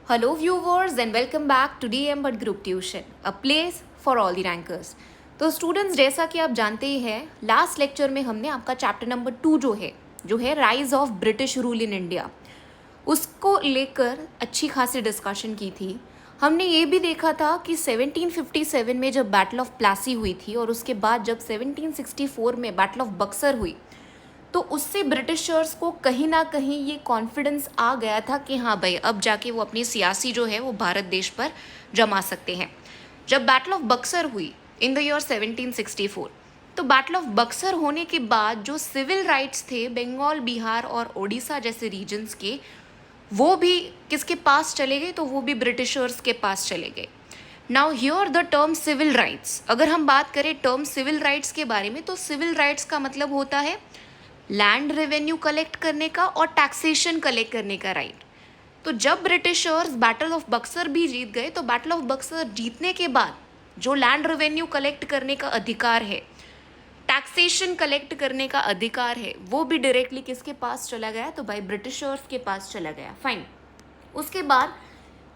Hello, viewers, and welcome back to DM Bhatt Group Tuition, a place for all the rankers. तो students, जैसा कि आप जानते ही हैं, लास्ट लेक्चर में हमने आपका चैप्टर नंबर 2 जो है rise of British rule in India, उसको लेकर अच्छी खासी डिस्कशन की थी। हमने ये भी देखा था कि 1757 में जब बैटल ऑफ प्लासी हुई थी और उसके बाद जब 1764 में बैटल ऑफ बक्सर हुई, तो उससे ब्रिटिशर्स को कहीं ना कहीं ये कॉन्फिडेंस आ गया था कि हाँ भाई, अब जाके वो अपनी सियासी जो है वो भारत देश पर जमा सकते हैं। जब बैटल ऑफ बक्सर हुई इन द ईयर 1764, तो बैटल ऑफ बक्सर होने के बाद जो सिविल राइट्स थे बंगाल, बिहार और ओडिशा जैसे रीजन्स के, वो भी किसके पास चले गए? तो वो भी ब्रिटिशर्स के पास चले गए। Now here the term civil rights, अगर हम बात करें टर्म सिविल राइट्स के बारे में, तो सिविल राइट्स का मतलब होता है लैंड रेवेन्यू कलेक्ट करने का और टैक्सेशन कलेक्ट करने का राइट। तो जब ब्रिटिशर्स बैटल ऑफ बक्सर भी जीत गए, तो बैटल ऑफ बक्सर जीतने के बाद जो लैंड रेवेन्यू कलेक्ट करने का अधिकार है, टैक्सेशन कलेक्ट करने का अधिकार है, वो भी डायरेक्टली किसके पास चला गया? तो भाई ब्रिटिशर्स के पास चला गया। फाइन। उसके बाद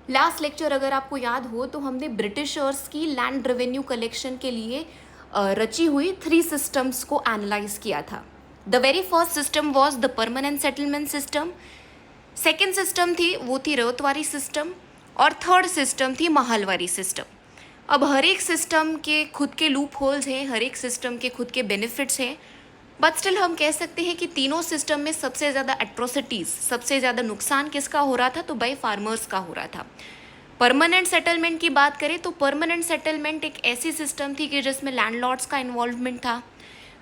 लास्ट लेक्चर अगर आपको याद हो, तो हमने ब्रिटिशर्स की लैंड रेवेन्यू कलेक्शन के लिए रची हुई 3 सिस्टम्स को एनालाइज किया था। The very first system was the permanent settlement system, second system थी वो थी रयतवारी सिस्टम, और थर्ड सिस्टम थी महालवारी सिस्टम। अब हर एक सिस्टम के खुद के लूप होल्स हैं, हर एक सिस्टम के खुद के बेनिफिट्स हैं, बट स्टिल हम कह सकते हैं कि तीनों सिस्टम में सबसे ज़्यादा एट्रोसिटीज़, सबसे ज़्यादा नुकसान किसका हो रहा था? तो भाई फार्मर्स का हो रहा था। परमानेंट सेटलमेंट की बात करें तो परमानेंट सेटलमेंट एक ऐसी सिस्टम थी कि जिसमें लैंडलॉर्ड्स का इन्वॉल्वमेंट था।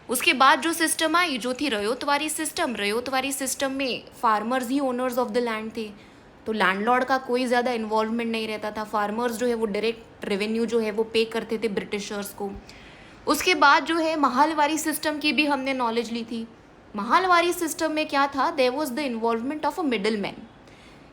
उसके बाद जो सिस्टम आई जो थी रयतवारी सिस्टम, रयतवारी सिस्टम में farmers he owners of the land थे, तो लैंडलॉर्ड का कोई ज़्यादा इन्वॉल्वमेंट नहीं रहता था। फार्मर्स जो है वो डायरेक्ट रेवेन्यू जो है वो पे करते थे ब्रिटिशर्स को। उसके बाद जो है महालवारी सिस्टम की भी हमने नॉलेज ली थी। महालवारी सिस्टम में क्या था? There was the involvement of a middleman,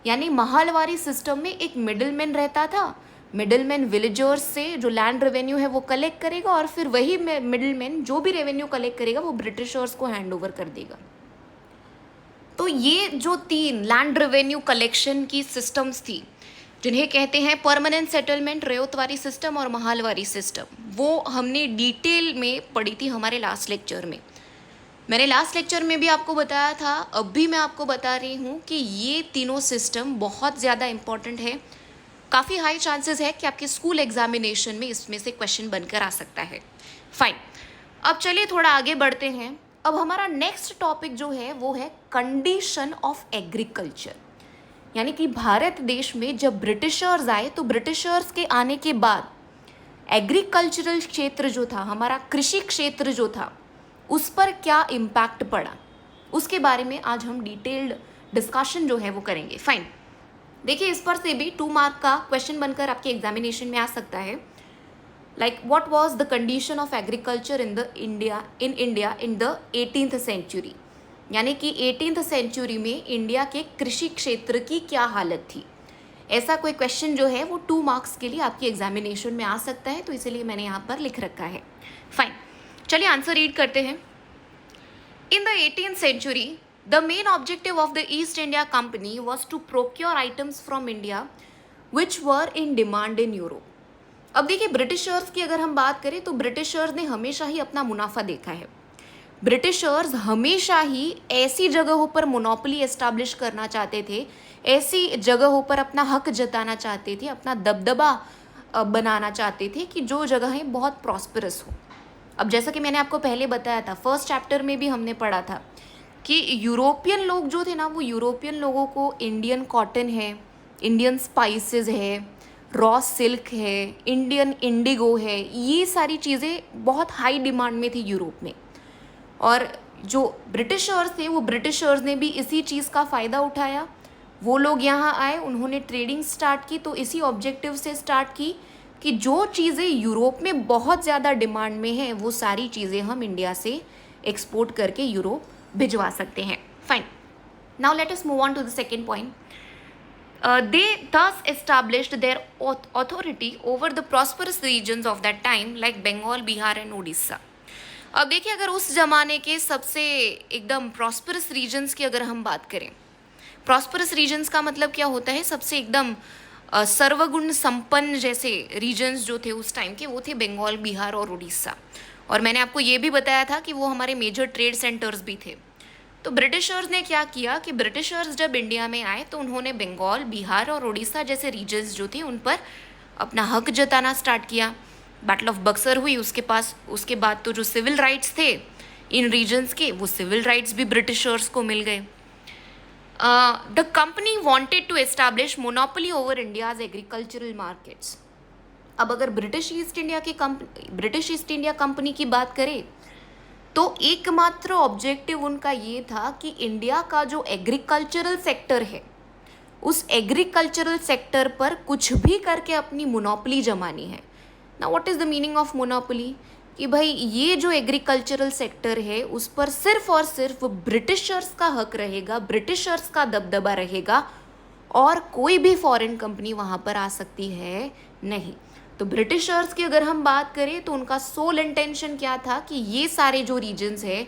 यानी महालवारी सिस्टम में एक मिडल मैन रहता था। मिडल मैन विलेजर्स से जो लैंड रेवेन्यू है वो कलेक्ट करेगा, और फिर वही मिडल मैन जो भी रेवेन्यू कलेक्ट करेगा वो ब्रिटिशर्स को हैंड ओवर कर देगा। तो ये जो 3 लैंड रेवेन्यू कलेक्शन की सिस्टम्स थी, जिन्हें कहते हैं परमानेंट सेटलमेंट, रयतवारी सिस्टम और महालवारी सिस्टम, वो हमने डिटेल में पढ़ी थी हमारे लास्ट लेक्चर में। मैंने लास्ट लेक्चर में भी आपको बताया था, अब भी मैं आपको बता रही हूँ कि ये तीनों सिस्टम बहुत ज़्यादा इंपॉर्टेंट है। काफ़ी हाई चांसेस है कि आपके स्कूल एग्जामिनेशन में इसमें से क्वेश्चन बनकर आ सकता है। फाइन, अब चलिए थोड़ा आगे बढ़ते हैं। अब हमारा नेक्स्ट टॉपिक जो है वो है कंडीशन ऑफ एग्रीकल्चर, यानी कि भारत देश में जब ब्रिटिशर्स आए, तो ब्रिटिशर्स के आने के बाद एग्रीकल्चरल क्षेत्र जो था, हमारा कृषि क्षेत्र जो था, उस पर क्या इम्पैक्ट पड़ा, उसके बारे में आज हम डिटेल्ड डिस्कशन जो है वो करेंगे। फाइन, देखिए इस पर से भी 2 मार्क का क्वेश्चन बनकर आपके एग्जामिनेशन में आ सकता है। Like what was the condition of agriculture in India in the 18th century, यानी कि 18th सेंचुरी में इंडिया के कृषि क्षेत्र की क्या हालत थी। ऐसा कोई क्वेश्चन जो है वो 2 मार्क्स के लिए आपके एग्जामिनेशन में आ सकता है, तो इसीलिए मैंने यहाँ पर लिख रखा है। फाइन, चलिए आंसर रीड करते हैं। In the 18th century, the main objective of the East India Company was to procure items from India which were in demand in Europe. अब देखिए ब्रिटिशर्स की अगर हम बात करें, तो ब्रिटिशर्स ने हमेशा ही अपना मुनाफा देखा है। ब्रिटिशर्स हमेशा ही ऐसी जगहों पर मोनोपोली एस्टैब्लिश करना चाहते थे, ऐसी जगहों पर अपना हक जताना चाहते थे, अपना दबदबा बनाना चाहते थे कि जो जगहें बहुत प्रॉस्परस हो। अब जैसा कि मैंने आपको पहले बताया था, फर्स्ट चैप्टर में भी हमने पढ़ा था कि यूरोपियन लोग जो थे ना, वो यूरोपियन लोगों को इंडियन कॉटन है, इंडियन स्पाइसेस है, रॉ सिल्क है, इंडियन इंडिगो है, ये सारी चीज़ें बहुत हाई डिमांड में थी यूरोप में। और जो ब्रिटिशर्स थे, वो ब्रिटिशर्स ने भी इसी चीज़ का फ़ायदा उठाया। वो लोग यहाँ आए, उन्होंने ट्रेडिंग स्टार्ट की, तो इसी ऑब्जेक्टिव से स्टार्ट की कि जो चीज़ें यूरोप में बहुत ज़्यादा डिमांड में हैं, वो सारी चीज़ें हम इंडिया से एक्सपोर्ट करके यूरोप भिजवा सकते हैं। Fine, now let us move on to the second point. They thus established their authority over the prosperous regions of that time like Bengal, Bihar and Odisha. अब देखिए, अगर उस जमाने के सबसे एकदम प्रॉस्परस रीजन्स की अगर हम बात करें, प्रॉस्परस रीजन्स का मतलब क्या होता है, सबसे एकदम सर्वगुण संपन्न जैसे रीजन्स जो थे उस टाइम के, वो थे बंगाल, बिहार और उड़ीसा। और मैंने आपको ये भी बताया था कि वो हमारे मेजर ट्रेड सेंटर्स भी थे। तो ब्रिटिशर्स ने क्या किया कि ब्रिटिशर्स जब इंडिया में आए तो उन्होंने बंगाल, बिहार और उड़ीसा जैसे रीजन्स जो थे उन पर अपना हक जताना स्टार्ट किया। बैटल ऑफ बक्सर हुई उसके बाद तो जो सिविल राइट्स थे इन रीजन्स के, वो सिविल राइट्स भी ब्रिटिशर्स को मिल गए। The company wanted to establish monopoly over India's agricultural markets. अब अगर ब्रिटिश ईस्ट इंडिया कंपनी की बात करें तो एकमात्र ऑब्जेक्टिव उनका ये था कि इंडिया का जो एग्रीकल्चरल सेक्टर है उस एग्रीकल्चरल सेक्टर पर कुछ भी करके अपनी मोनोपोली जमानी है। ना what is the meaning of monopoly, कि भाई ये जो एग्रीकल्चरल सेक्टर है उस पर सिर्फ और सिर्फ ब्रिटिशर्स का हक रहेगा, ब्रिटिशर्स का दबदबा रहेगा और कोई भी फॉरेन कंपनी वहाँ पर आ सकती है नहीं। तो ब्रिटिशर्स की अगर हम बात करें तो उनका सोल इंटेंशन क्या था कि ये सारे जो रीजन्स है,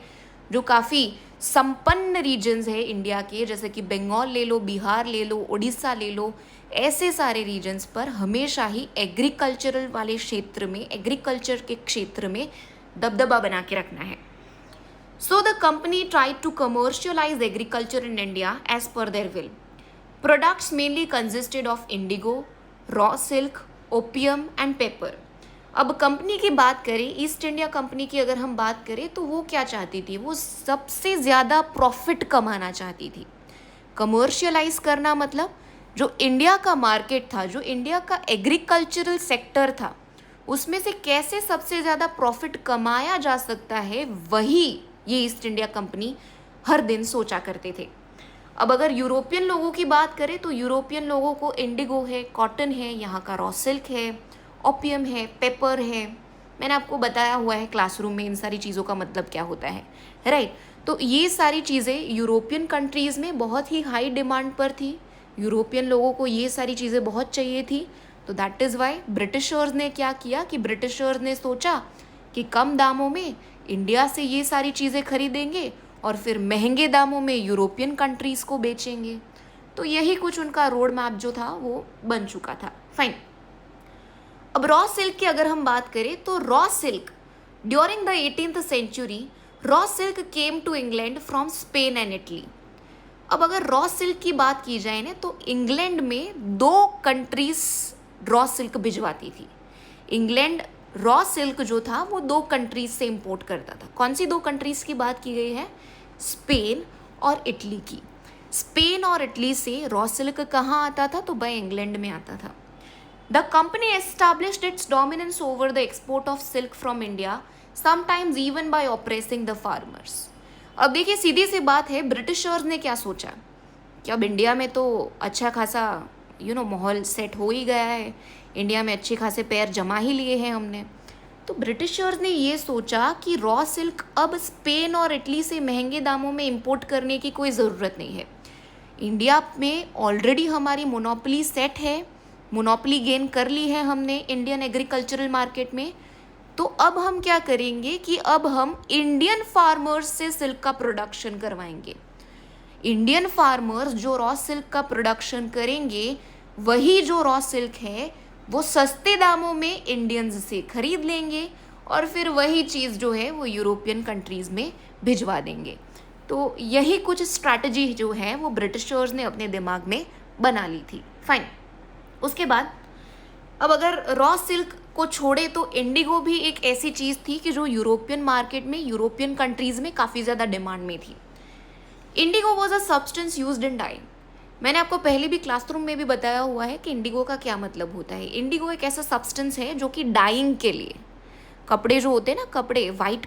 जो काफ़ी संपन्न रीजन्स है इंडिया के, जैसे कि बंगाल ले लो, बिहार ले लो, उड़ीसा ले लो, ऐसे सारे रीजन्स पर हमेशा ही एग्रीकल्चरल वाले क्षेत्र में, एग्रीकल्चर के क्षेत्र में दबदबा बना के रखना है। So the company tried to commercialise agriculture in India as per their will. Products mainly consisted of indigo, raw silk, opium and pepper. अब कंपनी की बात करें, ईस्ट इंडिया कंपनी की अगर हम बात करें तो वो क्या चाहती थी, वो सबसे ज़्यादा प्रॉफिट कमाना चाहती थी। कमर्शियलाइज करना मतलब जो इंडिया का मार्केट था, जो इंडिया का एग्रीकल्चरल सेक्टर था, उसमें से कैसे सबसे ज़्यादा प्रॉफिट कमाया जा सकता है, वही ये ईस्ट इंडिया कंपनी हर दिन सोचा करते थे। अब अगर यूरोपियन लोगों की बात करें तो यूरोपियन लोगों को इंडिगो है, कॉटन है, यहाँ का रॉ सिल्क है, ओपियम है, पेपर है। मैंने आपको बताया हुआ है क्लासरूम में इन सारी चीज़ों का मतलब क्या होता है, राइट। तो ये सारी चीज़ें यूरोपियन कंट्रीज़ में बहुत ही हाई डिमांड पर थी, यूरोपियन लोगों को ये सारी चीज़ें बहुत चाहिए थी। तो दैट इज़ वाई ब्रिटिशर्स ने क्या किया कि ब्रिटिशर्स ने सोचा कि कम दामों में इंडिया से ये सारी चीज़ें खरीदेंगे और फिर महंगे दामों में यूरोपियन कंट्रीज़ को बेचेंगे। तो यही कुछ उनका रोड मैप जो था वो बन चुका था। फाइन। अब रॉ सिल्क की अगर हम बात करें तो raw silk during the 18th century, raw silk came to England from Spain and Italy. अब अगर रॉ सिल्क की बात की जाए ना तो इंग्लैंड में 2 कंट्रीज रॉ सिल्क भिजवाती थी। इंग्लैंड रॉ सिल्क जो था वो 2 कंट्रीज से इंपोर्ट करता था। कौन सी 2 कंट्रीज की बात की गई है? स्पेन और इटली की। स्पेन और इटली से रॉ सिल्क कहाँ आता था? तो बाय इंग्लैंड में आता था। The company established its dominance over the export of silk from India, sometimes even by oppressing the farmers. अब देखिए सीधी सी बात है, ब्रिटिशर्स ने क्या सोचा कि अब इंडिया में तो अच्छा खासा माहौल सेट हो ही गया है, इंडिया में अच्छे खासे पैर जमा ही लिए हैं हमने। तो ब्रिटिशर्स ने ये सोचा कि रॉ सिल्क अब स्पेन और इटली से महंगे दामों में इंपोर्ट करने की कोई ज़रूरत नहीं है। इंडिया में ऑलरेडी हमारी मोनोपोली सेट है, मोनोपोली गेन कर ली है हमने इंडियन एग्रीकल्चरल मार्केट में। तो अब हम क्या करेंगे कि अब हम इंडियन फार्मर्स से सिल्क का प्रोडक्शन करवाएंगे। इंडियन फार्मर्स जो रॉ सिल्क का प्रोडक्शन करेंगे, वही जो रॉ सिल्क है वो सस्ते दामों में इंडियंस से खरीद लेंगे और फिर वही चीज़ जो है वो यूरोपियन कंट्रीज़ में भिजवा देंगे। तो यही कुछ स्ट्रैटेजी जो है वो ब्रिटिशर्स ने अपने दिमाग में बना ली थी। फाइन। उसके बाद अब अगर रॉ सिल्क को छोड़े तो इंडिगो भी एक ऐसी चीज़ थी कि जो यूरोपियन मार्केट में, यूरोपियन कंट्रीज़ में काफ़ी ज़्यादा डिमांड में थी। Indigo was a substance used in dyeing. मैंने आपको पहले भी क्लासरूम में भी बताया हुआ है कि इंडिगो का क्या मतलब होता है। इंडिगो एक ऐसा सब्सटेंस है जो कि डाइंग के लिए, कपड़े जो होते हैं ना, कपड़े, वाइट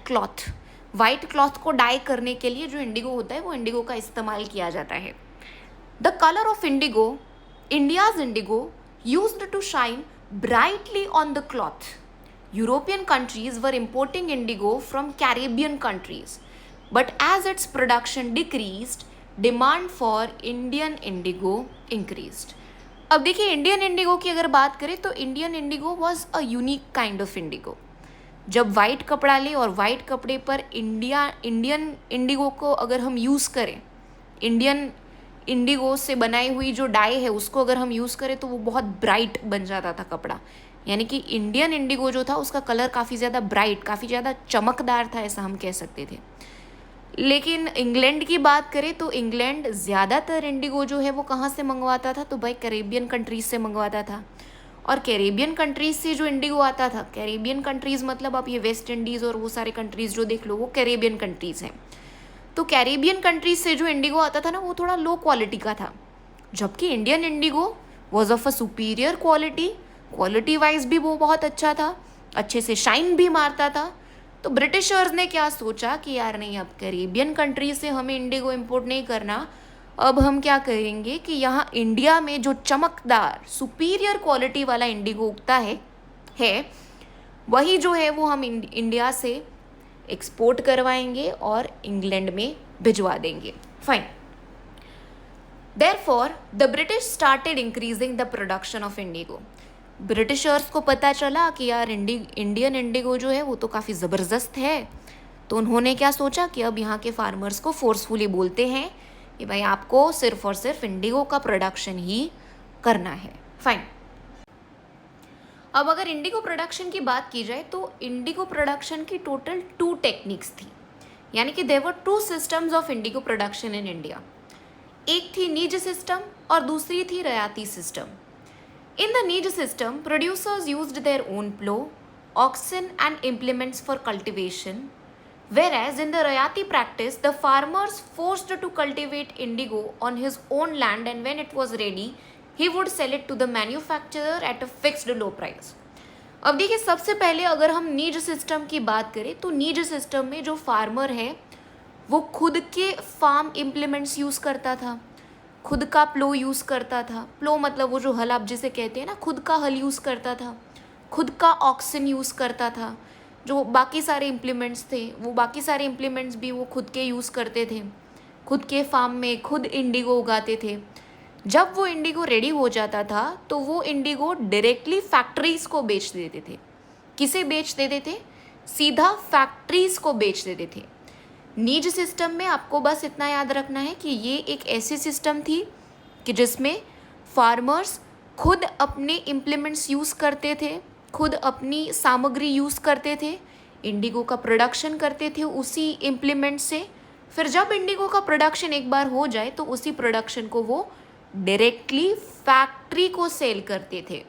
क्लॉथ को डाई करने के लिए जो इंडिगो होता है वो इंडिगो का इस्तेमाल किया जाता है। The colour of indigo, India's indigo used to shine brightly on the cloth. European countries were importing indigo from Caribbean countries, but as its production decreased, demand for Indian indigo increased. अब देखिए Indian Indigo की अगर बात करें तो Indian Indigo was a unique kind of Indigo. जब white कपड़ा ले और वाइट कपड़े पर इंडियन इंडिगो को अगर हम यूज़ करें, इंडियन इंडिगो से बनाई हुई जो डाई है उसको अगर हम यूज़ करें तो वो बहुत ब्राइट बन जाता था कपड़ा, यानी कि इंडियन इंडिगो जो था उसका कलर काफ़ी ज़्यादा ब्राइट, काफ़ी ज़्यादा चमकदार था, ऐसा हम कह सकते थे। लेकिन इंग्लैंड की बात करें तो इंग्लैंड ज़्यादातर इंडिगो जो है वो कहाँ से मंगवाता था, तो भाई कैरेबियन कंट्रीज़ से मंगवाता था। और कैरेबियन कंट्रीज़ से जो इंडिगो आता था, कैरेबियन कंट्रीज़ मतलब आप ये वेस्ट इंडीज़ और वो सारे कंट्रीज़ जो देख लो वो कैरेबियन कंट्रीज़ हैं। तो कैरेबियन कंट्रीज से जो इंडिगो आता था ना वो थोड़ा लो क्वालिटी का था, जबकि Indian Indigo was of a superior quality, quality wise भी वो बहुत अच्छा था, अच्छे से शाइन भी मारता था। तो ब्रिटिशर्स ने क्या सोचा कि यार नहीं, अब कैरेबियन कंट्रीज से हमें इंडिगो इम्पोर्ट नहीं करना, अब हम क्या करेंगे कि यहाँ इंडिया में जो चमकदार सुपीरियर क्वालिटी वाला इंडिगो उगता है वही जो है वो हम इंडिया से एक्सपोर्ट करवाएंगे और इंग्लैंड में भिजवा देंगे। Fine. Therefore the British started increasing the production of Indigo. Britishers को पता चला कि यार इंडियन इंडिगो जो है वो तो काफ़ी ज़बरदस्त है, तो उन्होंने क्या सोचा कि अब यहाँ के फार्मर्स को फोर्सफुली बोलते हैं कि भाई आपको सिर्फ और सिर्फ इंडिगो का प्रोडक्शन ही करना है। फाइन। अब अगर इंडिगो प्रोडक्शन की बात की जाए तो इंडिगो प्रोडक्शन की टोटल 2 टेक्निक्स थी, यानी कि there were 2 systems of indigo production in India. एक थी नीज सिस्टम और दूसरी थी रयाती सिस्टम। इन द नीज system producers used their own plough, oxen and implements for cultivation, whereas in the Rayati practice the farmers forced to cultivate indigo on his own land, and when it was ready he would sell it to the manufacturer at a fixed low price. अब देखिए, सबसे पहले अगर हम नीज system की बात करें तो नीज सिस्टम में जो फार्मर है वो खुद के फार्म इम्प्लीमेंट्स यूज़ करता था, खुद का प्लो यूज़ करता था। प्लो मतलब वो जो हल आप जिसे कहते हैं ना, खुद का हल यूज़ करता था, खुद का ऑक्सन यूज़ करता था। जो बाकी सारे इम्प्लीमेंट्स थे वो बाकी सारे इम्प्लीमेंट्स भी वो खुद के यूज़ करते थे, खुद के फार्म में खुद इंडिगो उगाते थे। जब वो इंडिगो रेडी हो जाता था तो वो इंडिगो डायरेक्टली फैक्ट्रीज़ को बेच देते थे। किसे बेच देते थे? सीधा फैक्ट्रीज़ को बेच देते थे। नीज सिस्टम में आपको बस इतना याद रखना है कि ये एक ऐसी सिस्टम थी कि जिसमें फार्मर्स खुद अपने इम्प्लीमेंट्स यूज़ करते थे, खुद अपनी सामग्री यूज़ करते थे, इंडिगो का प्रोडक्शन करते थे उसी इम्प्लीमेंट से। फिर जब इंडिगो का प्रोडक्शन एक बार हो जाए तो उसी प्रोडक्शन को वो डायरेक्टली फैक्ट्री को सेल करते थे।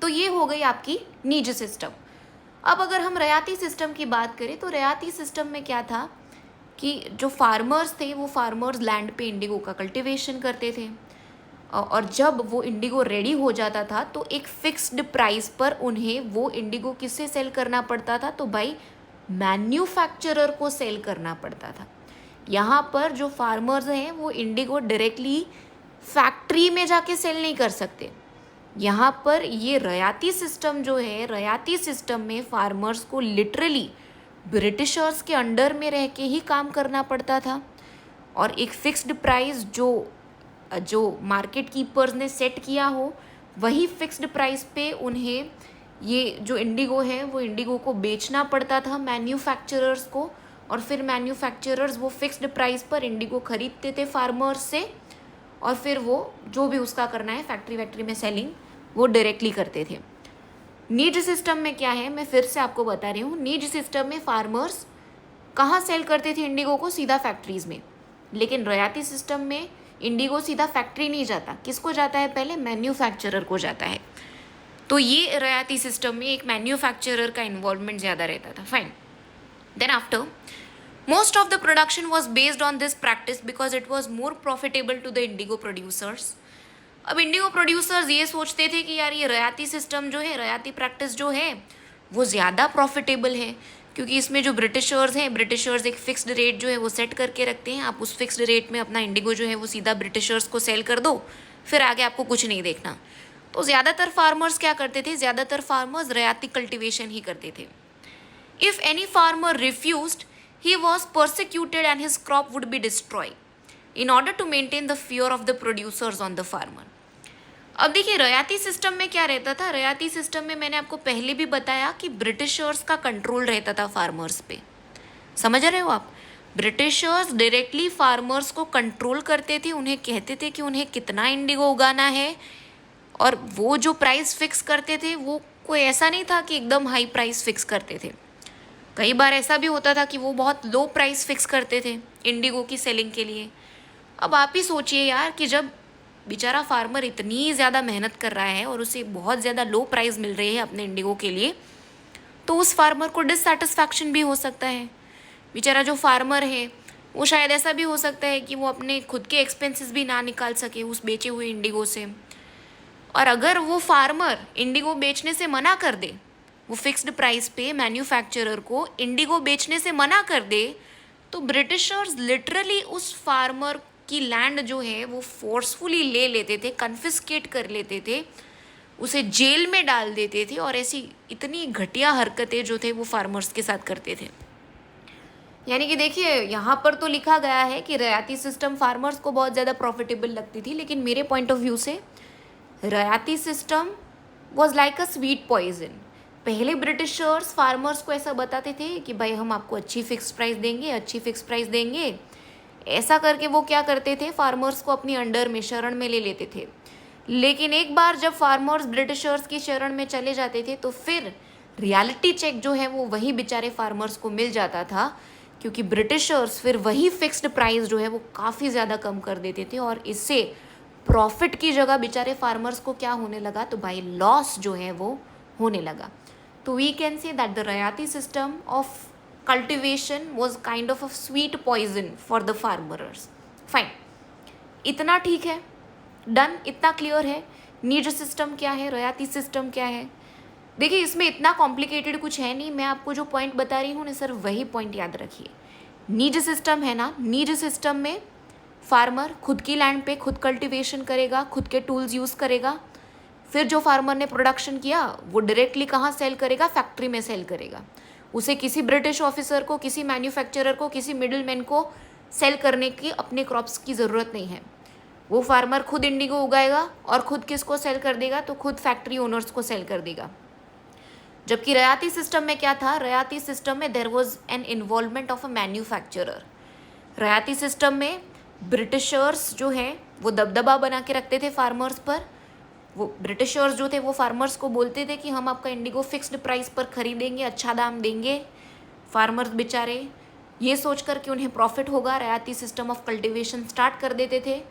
तो ये हो गई आपकी नीज सिस्टम। अब अगर हम रयाती सिस्टम की बात करें तो रयाती सिस्टम में क्या था कि जो फार्मर्स थे वो फार्मर्स लैंड पे इंडिगो का कल्टीवेशन करते थे, और जब वो इंडिगो रेडी हो जाता था तो एक फिक्स्ड प्राइस पर उन्हें वो इंडिगो किससे सेल करना पड़ता था? तो भाई मैन्युफैक्चरर को सेल करना पड़ता था। यहाँ पर जो फार्मर्स हैं वो इंडिगो डायरेक्टली फैक्ट्री में जाके सेल नहीं कर सकते। यहाँ पर ये रयाती सिस्टम जो है, रयाती सिस्टम में फार्मर्स को लिटरली ब्रिटिशर्स के अंडर में रह के ही काम करना पड़ता था, और एक फिक्स्ड प्राइस जो मार्केट कीपर्स ने सेट किया हो वही फिक्स्ड प्राइस पे उन्हें ये जो इंडिगो है वो इंडिगो को बेचना पड़ता था मैन्युफैक्चरर्स को, और फिर मैन्युफैक्चरर्स वो फिक्स्ड प्राइस पर इंडिगो खरीदते थे फार्मर्स से, और फिर वो जो भी उसका करना है फैक्ट्री में सेलिंग वो डायरेक्टली करते थे। नीज सिस्टम में क्या है, मैं फिर से आपको बता रही हूँ, नीज सिस्टम में फार्मर्स कहाँ सेल करते थे इंडिगो को? सीधा फैक्ट्रीज़ में। लेकिन रयाती सिस्टम में इंडिगो सीधा फैक्ट्री नहीं जाता, किसको जाता है? पहले मैन्युफैक्चरर को जाता है। तो ये रयाती सिस्टम में एक मैन्युफैक्चरर का इन्वॉल्वमेंट ज़्यादा रहता था। Fine. Then after most of the production was based on this practice because it was more profitable to the indigo producers. अब इंडिगो प्रोड्यूसर्स ये सोचते थे कि यार ये रयाती सिस्टम जो है, रयाती प्रैक्टिस जो है वो ज़्यादा प्रॉफिटेबल है, क्योंकि इसमें जो ब्रिटिशर्स एक फिक्स्ड रेट जो है वो सेट करके रखते हैं। आप उस फिक्स्ड रेट में अपना इंडिगो जो है वो सीधा ब्रिटिशर्स को सेल कर दो, फिर आगे आपको कुछ नहीं देखना। तो ज़्यादातर फार्मर्स क्या करते थे? ज़्यादातर फार्मर्स रयाती कल्टिवेशन ही करते थे। If any farmer refused, he was persecuted and his crop would be destroyed in order to maintain the fear of the producers on the farmer. अब देखिए, रयाती सिस्टम में क्या रहता था? रयाती सिस्टम में मैंने आपको पहले भी बताया कि ब्रिटिशर्स का कंट्रोल रहता था फार्मर्स पे। समझ रहे हो आप? ब्रिटिशर्स डायरेक्टली फार्मर्स को कंट्रोल करते थे, उन्हें कहते थे कि उन्हें कितना इंडिगो उगाना है, और वो जो प्राइस फिक्स करते थे वो कोई ऐसा नहीं था कि एकदम हाई प्राइस फिक्स करते थे। कई बार ऐसा भी होता था कि वो बहुत लो प्राइस फिक्स करते थे इंडिगो की सेलिंग के लिए। अब आप ही सोचिए यार कि जब बेचारा फार्मर इतनी ज़्यादा मेहनत कर रहा है और उसे बहुत ज़्यादा लो प्राइस मिल रही है अपने इंडिगो के लिए, तो उस फार्मर को डिससेटिस्फैक्शन भी हो सकता है। बेचारा जो फार्मर है वो शायद ऐसा भी हो सकता है कि वो अपने खुद के एक्सपेंसेस भी ना निकाल सके उस बेचे हुए इंडिगो से। और अगर वो फार्मर इंडिगो बेचने से मना कर दे, वो फिक्स्ड प्राइस पे मैन्युफैक्चरर को इंडिगो बेचने से मना कर दे, तो ब्रिटिशर्स लिटरली उस फार्मर की लैंड जो है वो फोर्सफुली ले लेते थे, कन्फिस्केट कर लेते थे, उसे जेल में डाल देते थे, और ऐसी इतनी घटिया हरकतें जो थे वो फार्मर्स के साथ करते थे। यानी कि देखिए यहाँ पर तो लिखा गया है कि रियायती सिस्टम फार्मर्स को बहुत ज़्यादा प्रॉफिटेबल लगती थी, लेकिन मेरे पॉइंट ऑफ व्यू से रियायती system was like a sweet poison. पहले ब्रिटिशर्स फार्मर्स को ऐसा बताते थे कि भाई हम आपको अच्छी फिक्स प्राइस देंगे, अच्छी फिक्स प्राइस देंगे। ऐसा करके वो क्या करते थे, फार्मर्स को अपनी अंडर में, शरण में ले लेते थे। लेकिन एक बार जब फार्मर्स ब्रिटिशर्स की शरण में चले जाते थे तो फिर रियलिटी चेक जो है वो वही बेचारे फार्मर्स को मिल जाता था, क्योंकि ब्रिटिशर्स फिर वही फिक्स्ड प्राइस जो है वो काफ़ी ज़्यादा कम कर देते थे, और इससे प्रॉफिट की जगह बेचारे फार्मर्स को क्या होने लगा, तो भाई लॉस जो है वो होने लगा। तो we can say that the रियायती system of cultivation was kind of a sweet poison for the farmers. Fine, इतना ठीक है, डन, इतना क्लियर है। नीज सिस्टम क्या है, रियायती सिस्टम क्या है। देखिए इसमें इतना कॉम्प्लिकेटेड कुछ है नहीं, मैं आपको जो पॉइंट बता रही हूँ ना सर, वही पॉइंट याद रखिए। नीज सिस्टम है ना, नीज सिस्टम में फार्मर खुद की लैंड पे खुद कल्टीवेशन करेगा, खुद के टूल्स यूज़ करेगा, फिर जो फार्मर ने प्रोडक्शन किया वो डायरेक्टली कहाँ सेल करेगा, फैक्ट्री में सेल करेगा। उसे किसी ब्रिटिश ऑफिसर को, किसी मैन्युफैक्चरर को, किसी मिडिलमैन को सेल करने की अपने क्रॉप्स की ज़रूरत नहीं है। वो फार्मर खुद इंडिगो उगाएगा और खुद किसको सेल कर देगा, तो खुद फैक्ट्री ओनर्स को सेल कर देगा। जबकि रियायती सिस्टम में क्या था, रियायती सिस्टम में there was an involvement of a manufacturer. रियायती सिस्टम में ब्रिटिशर्स जो हैं वो दबदबा बना के रखते थे फार्मर्स पर। वो ब्रिटिशर्स जो थे वो फार्मर्स को बोलते थे कि हम आपका इंडिगो फिक्स्ड प्राइस पर खरीदेंगे, अच्छा दाम देंगे। फार्मर्स बेचारे ये सोच कर कि उन्हें प्रॉफिट होगा, रियायती सिस्टम ऑफ कल्टीवेशन स्टार्ट कर देते थे।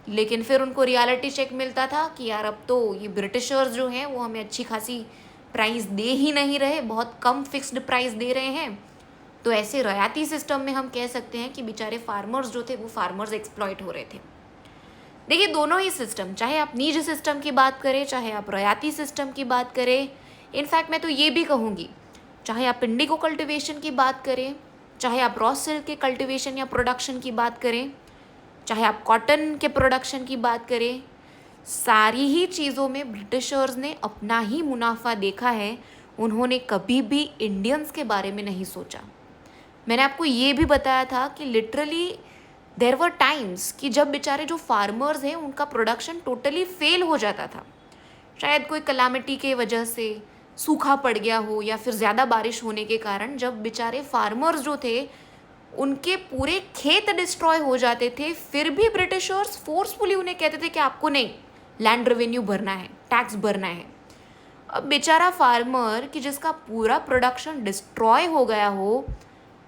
लेकिन फिर उनको रियलिटी चेक मिलता था कि यार अब तो ये ब्रिटिशर्स जो हैं वो हमें अच्छी खासी प्राइस दे ही नहीं रहे, बहुत कम फिक्स्ड प्राइस दे रहे हैं। तो ऐसे रियायती सिस्टम में हम कह सकते हैं कि बेचारे फार्मर्स जो थे वो फार्मर्स एक्सप्लॉइट हो रहे थे। देखिए दोनों ही सिस्टम, चाहे आप नीज सिस्टम की बात करें, चाहे आप रियायती सिस्टम की बात करें, इनफैक्ट मैं तो ये भी कहूँगी चाहे आप इंडिगो कल्टिवेशन की बात करें, चाहे आप रॉ सिल्क के कल्टिवेशन या प्रोडक्शन की बात करें, चाहे आप कॉटन के प्रोडक्शन की बात करें, सारी ही चीज़ों में ब्रिटिशर्स ने अपना ही मुनाफा देखा है। उन्होंने कभी भी इंडियंस के बारे में नहीं सोचा। मैंने आपको ये भी बताया था कि लिटरली देयर वर टाइम्स कि जब बेचारे जो फार्मर्स हैं उनका प्रोडक्शन टोटली फेल हो जाता था। शायद कोई कलामिटी के वजह से सूखा पड़ गया हो या फिर ज़्यादा बारिश होने के कारण जब बेचारे फार्मर्स जो थे उनके पूरे खेत डिस्ट्रॉय हो जाते थे, फिर भी ब्रिटिशर्स फोर्सफुली उन्हें कहते थे कि आपको नहीं लैंड रेवेन्यू भरना है, टैक्स भरना है। अब बेचारा फार्मर कि जिसका पूरा प्रोडक्शन डिस्ट्रॉय हो गया हो,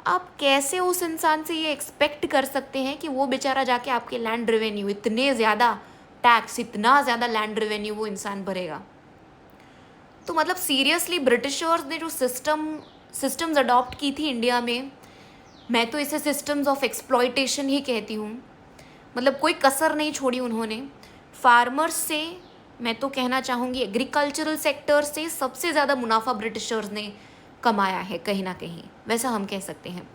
आप कैसे उस इंसान से ये एक्सपेक्ट कर सकते हैं कि वो बेचारा जाके आपके लैंड रेवेन्यू, इतने ज़्यादा टैक्स, इतना ज़्यादा लैंड रेवेन्यू वो इंसान भरेगा। तो मतलब सीरियसली ब्रिटिशर्स ने जो सिस्टम्स अडॉप्ट की थी इंडिया में, मैं तो इसे सिस्टम्स ऑफ एक्सप्लॉयटेशन ही कहती हूँ। मतलब कोई कसर नहीं छोड़ी उन्होंने। फार्मर्स से, मैं तो कहना चाहूँगी एग्रीकल्चरल सेक्टर से सबसे ज़्यादा मुनाफा ब्रिटिशर्स ने कमाया है कहीं ना कहीं, वैसा हम कह सकते हैं।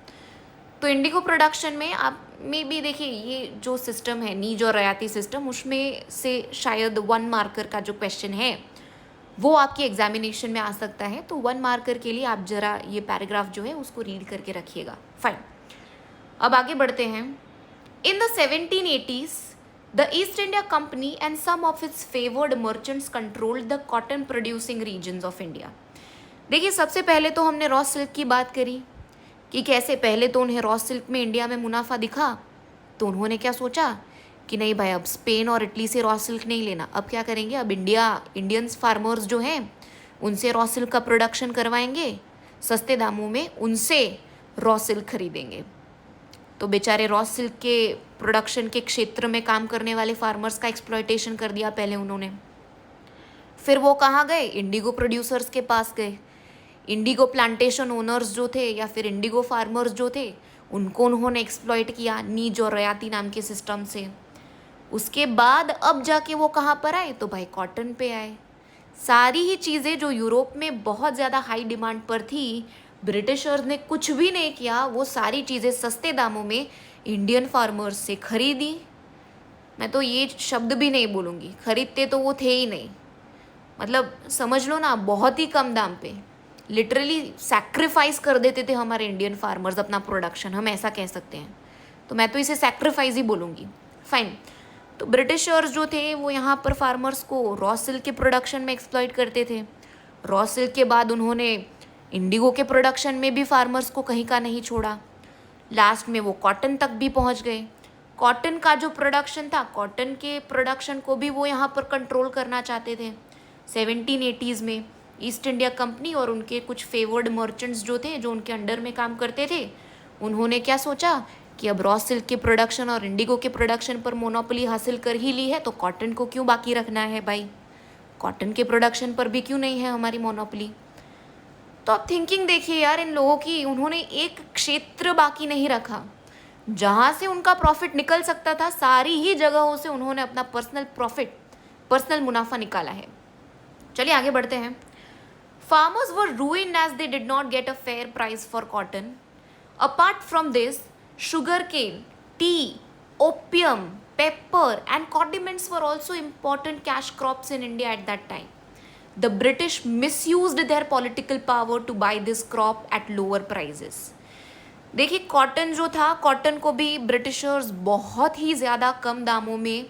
तो इंडिगो प्रोडक्शन में आप में भी देखिए ये जो सिस्टम है नीज और रियायती सिस्टम, उसमें से शायद 1 मार्कर का जो क्वेश्चन है वो आपकी एग्जामिनेशन में आ सकता है। तो 1 मार्कर के लिए आप ज़रा ये पैराग्राफ जो है उसको रीड करके रखिएगा। फाइन, अब आगे बढ़ते हैं। In the 1780s the East India company and some of its favoured merchants controlled the cotton producing regions of India. देखिए सबसे पहले तो हमने रॉ सिल्क की बात करी कि कैसे पहले तो उन्हें रॉ सिल्क में इंडिया में मुनाफा दिखा, तो उन्होंने क्या सोचा कि नहीं भाई, अब स्पेन और इटली से रॉ सिल्क नहीं लेना, अब क्या करेंगे, अब इंडियंस फार्मर्स जो हैं उनसे रॉ सिल्क का प्रोडक्शन करवाएंगे, सस्ते दामों में उनसे रॉ सिल्क खरीदेंगे। तो बेचारे रॉ सिल्क के प्रोडक्शन के क्षेत्र में काम करने वाले फार्मर्स का एक्सप्लॉयटेशन कर दिया पहले उन्होंने। फिर वो कहाँ गए, इंडिगो प्रोड्यूसर्स के पास गए। इंडिगो प्लांटेशन ओनर्स जो थे या फिर इंडिगो फार्मर्स जो थे, उनको उन्होंने एक्सप्लॉयट किया नीज और रयाती नाम के सिस्टम से। उसके बाद अब जाके वो कहाँ पर आए, तो भाई कॉटन पे आए। सारी ही चीज़ें जो यूरोप में बहुत ज़्यादा हाई डिमांड पर थी, ब्रिटिशर्स ने कुछ भी नहीं किया, वो सारी चीज़ें सस्ते दामों में इंडियन फार्मर्स से खरीदी। मैं तो ये शब्द भी नहीं बोलूँगी, खरीदते तो वो थे ही नहीं, मतलब समझ लो ना, बहुत ही कम दाम पे लिटरली सैक्रिफाइस कर देते थे हमारे इंडियन फार्मर्स अपना प्रोडक्शन, हम ऐसा कह सकते हैं। तो मैं तो इसे सैक्रिफाइस ही बोलूँगी। फाइन। तो ब्रिटिशर्स जो थे वो यहाँ पर फार्मर्स को रॉ सिल्क के प्रोडक्शन में एक्सप्लॉइट करते थे। रॉ सिल्क के बाद उन्होंने इंडिगो के प्रोडक्शन में भी फार्मर्स को कहीं का नहीं छोड़ा। लास्ट में वो कॉटन तक भी पहुँच गए। कॉटन का जो प्रोडक्शन था, कॉटन के प्रोडक्शन को भी वो यहाँ पर कंट्रोल करना चाहते थे। 1780s में ईस्ट इंडिया कंपनी और उनके कुछ फेवर्ड मर्चेंट्स जो थे, जो उनके अंडर में काम करते थे, उन्होंने क्या सोचा कि अब रॉ सिल्क के प्रोडक्शन और इंडिगो के प्रोडक्शन पर मोनोपोली हासिल कर ही ली है, तो कॉटन को क्यों बाकी रखना है भाई, कॉटन के प्रोडक्शन पर भी क्यों नहीं है हमारी मोनोपोली। तो आप थिंकिंग देखिए यार इन लोगों की, उन्होंने एक क्षेत्र बाकी नहीं रखा, जहाँ से उनका प्रॉफिट निकल सकता था सारी ही जगहों से उन्होंने अपना पर्सनल मुनाफा निकाला है। चलिए आगे बढ़ते हैं। Farmers were ruined as they did not get a fair price for cotton. Apart from this, sugarcane, tea, opium, pepper and condiments were also important cash crops in India at that time. The British misused their political power to buy this crop at lower prices. देखिए cotton जो था, cotton को भी Britishers बहुत ही ज़्यादा कम दामों में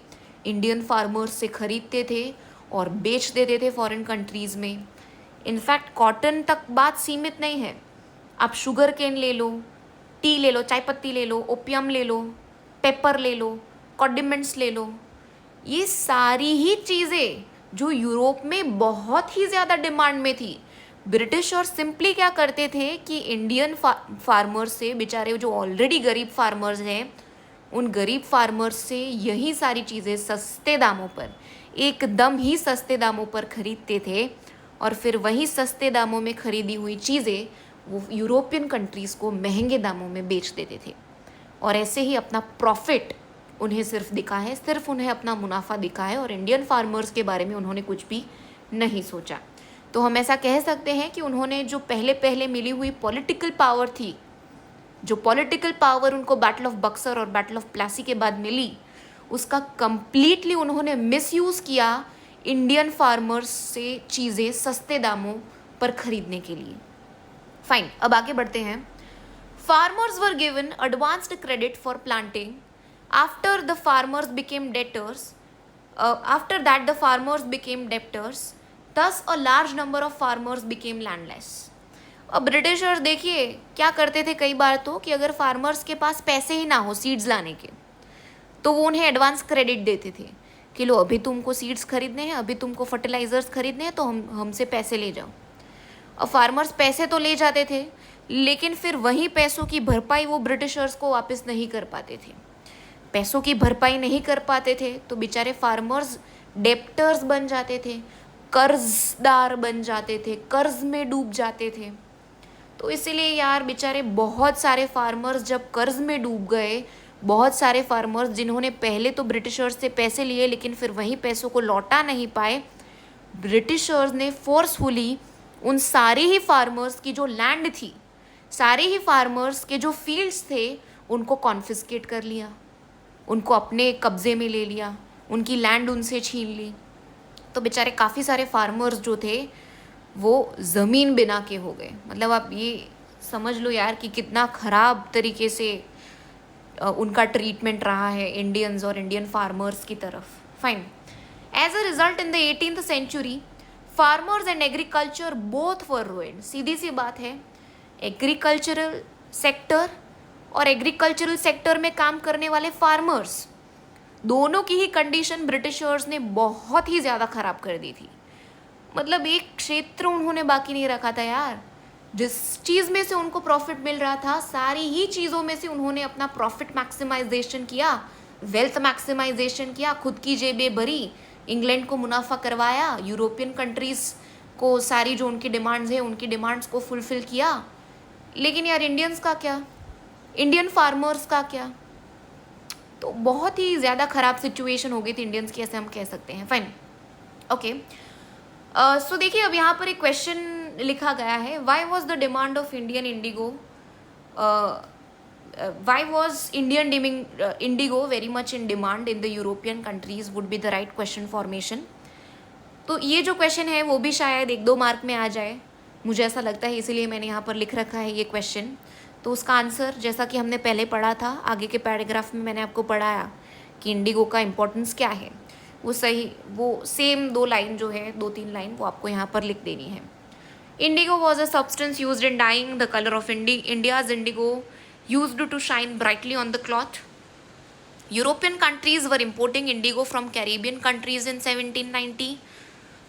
Indian farmers से खरीदते थे और बेच देते थे फॉरेन कंट्रीज़ में। इनफैक्ट कॉटन तक बात सीमित नहीं है, आप शुगर केन ले लो, टी ले लो, चाय पत्ती ले लो, ओपियम ले लो, पेपर ले लो, कॉन्डिमेंट्स ले लो, ये सारी ही चीज़ें जो यूरोप में बहुत ही ज़्यादा डिमांड में थी, ब्रिटिश और सिंपली क्या करते थे कि इंडियन फार्मर्स से, बेचारे जो ऑलरेडी गरीब फार्मर्स हैं, उन गरीब फार्मर्स से यही सारी चीज़ें सस्ते दामों पर, एकदम ही सस्ते दामों पर खरीदते थे और फिर वही सस्ते दामों में खरीदी हुई चीज़ें वो यूरोपियन कंट्रीज़ को महंगे दामों में बेच देते थे। और ऐसे ही अपना प्रॉफिट उन्हें सिर्फ दिखा है, सिर्फ उन्हें अपना मुनाफा दिखा है और इंडियन फार्मर्स के बारे में उन्होंने कुछ भी नहीं सोचा। तो हम ऐसा कह सकते हैं कि उन्होंने जो पहले मिली हुई पॉलिटिकल पावर थी, जो पॉलिटिकल पावर उनको बैटल ऑफ बक्सर और बैटल ऑफ प्लासी के बाद मिली, उसका कंप्लीटली उन्होंने मिसयूज़ किया इंडियन फार्मर्स से चीज़ें सस्ते दामों पर खरीदने के लिए। फाइन, अब आगे बढ़ते हैं। Farmers were given advanced credit for planting after the farmers became debtors, after that the farmers became debtors, thus a large number of farmers became landless. अब ब्रिटिशर्स देखिए क्या करते थे कई बार तो, कि अगर फार्मर्स के पास पैसे ही ना हो सीड्स लाने के, तो वो उन्हें एडवांस क्रेडिट देते थे कि लो अभी तुमको सीड्स खरीदने हैं, अभी तुमको फर्टिलाइजर्स खरीदने हैं, तो हमसे पैसे ले जाओ। अब फार्मर्स पैसे तो ले जाते थे, लेकिन फिर वही पैसों की भरपाई वो ब्रिटिशर्स को वापस नहीं कर पाते थे। पैसों की भरपाई नहीं कर पाते थे तो बेचारे फार्मर्स डेप्टर्स बन जाते थे, कर्जदार बन जाते थे, कर्ज में डूब जाते थे। तो इसीलिए यार बेचारे बहुत सारे फार्मर्स जब कर्ज में डूब गए, बहुत सारे फार्मर्स जिन्होंने पहले तो ब्रिटिशर्स से पैसे लिए लेकिन फिर वही पैसों को लौटा नहीं पाए, ब्रिटिशर्स ने फोर्सफुली उन सारे ही फार्मर्स की जो लैंड थी, सारे ही फार्मर्स के जो फील्ड्स थे, उनको कॉन्फिस्केट कर लिया, उनको अपने कब्जे में ले लिया, उनकी लैंड उनसे छीन ली। तो बेचारे काफ़ी सारे फार्मर्स जो थे वो ज़मीन बिना के हो गए। मतलब आप ये समझ लो यार कि कितना ख़राब तरीके से उनका ट्रीटमेंट रहा है इंडियंस और इंडियन फार्मर्स की तरफ। Fine. As a result in the 18th century farmers and agriculture both were ruined. सीधी सी बात है, एग्रीकल्चरल सेक्टर और एग्रीकल्चरल सेक्टर में काम करने वाले फार्मर्स, दोनों की ही कंडीशन ब्रिटिशर्स ने बहुत ही ज़्यादा ख़राब कर दी थी। मतलब एक क्षेत्र उन्होंने बाकी नहीं रखा था यार। जिस चीज़ में से उनको प्रॉफिट मिल रहा था, सारी ही चीज़ों में से उन्होंने अपना प्रॉफिट मैक्सिमाइजेशन किया, वेल्थ मैक्सिमाइजेशन किया, खुद की जेबें भरी, इंग्लैंड को मुनाफा करवाया, यूरोपियन कंट्रीज़ को सारी जो उनकी डिमांड्स है उनकी डिमांड्स को फुलफ़िल किया। लेकिन यार इंडियंस का क्या, इंडियन फार्मर्स का क्या? तो बहुत ही ज़्यादा ख़राब सिचुएशन हो गई थी इंडियंस की, ऐसे हम कह सकते हैं। Fine, okay. सो देखिए, अब यहाँ पर एक क्वेश्चन लिखा गया है, why was the demand of Indian Indigo, why was Indian Indigo very much in demand in the European countries, would be the right question formation. तो ये जो क्वेश्चन है वो भी शायद 1-2 मार्क में आ जाए, मुझे ऐसा लगता है, इसीलिए मैंने यहाँ पर लिख रखा है ये क्वेश्चन। तो उसका आंसर, जैसा कि हमने पहले पढ़ा था, आगे के पैराग्राफ में मैंने आपको पढ़ाया कि इंडिगो का इम्पोर्टेंस क्या है, वो सही, वो सेम 2 लाइन जो है, 2-3 लाइन वो आपको यहाँ पर लिख देनी है। Indigo was a substance used in dyeing the color of India's indigo, used to shine brightly on the cloth. European countries were importing indigo from Caribbean countries in 1790,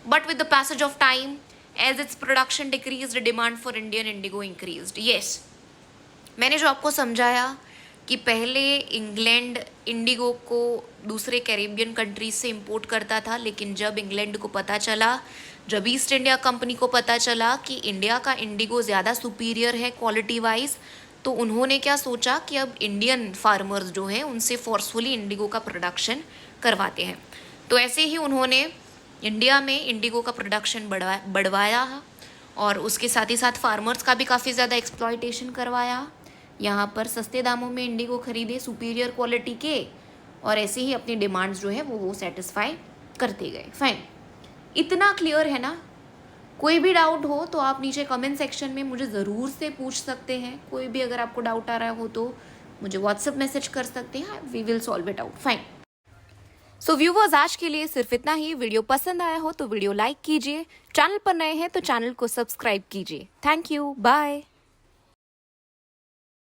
but with the passage of time, as its production decreased, demand for Indian indigo increased. Yes, मैंने जो आपको समझाया कि पहले England Indigo को दूसरे Caribbean countries से import करता था, लेकिन जब इंग्लैंड को पता चला, जब ईस्ट इंडिया कंपनी को पता चला कि इंडिया का इंडिगो ज़्यादा सुपीरियर है क्वालिटी वाइज, तो उन्होंने क्या सोचा कि अब इंडियन फार्मर्स जो हैं उनसे फोर्सफुली इंडिगो का प्रोडक्शन करवाते हैं। तो ऐसे ही उन्होंने इंडिया में इंडिगो का प्रोडक्शन बढ़वाया और उसके साथ ही साथ फार्मर्स का भी काफ़ी ज़्यादा एक्सप्लॉयटेशन करवाया। यहाँ पर सस्ते दामों में इंडिगो खरीदे सुपीरियर क्वालिटी के, और ऐसे ही अपनी डिमांड्स जो है वो सेटिस्फाई करते गए। फाइन, इतना क्लियर है ना? कोई भी डाउट हो तो आप नीचे कमेंट सेक्शन में मुझे ज़रूर से पूछ सकते हैं। कोई भी अगर आपको डाउट आ रहा हो तो मुझे व्हाट्सएप मैसेज कर सकते हैं, we will solve it out. Fine. So viewers, आज के लिए सिर्फ इतना ही। वीडियो पसंद आया हो तो वीडियो लाइक कीजिए, चैनल पर नए हैं तो चैनल को सब्सक्राइब कीजिए। Thank you, bye.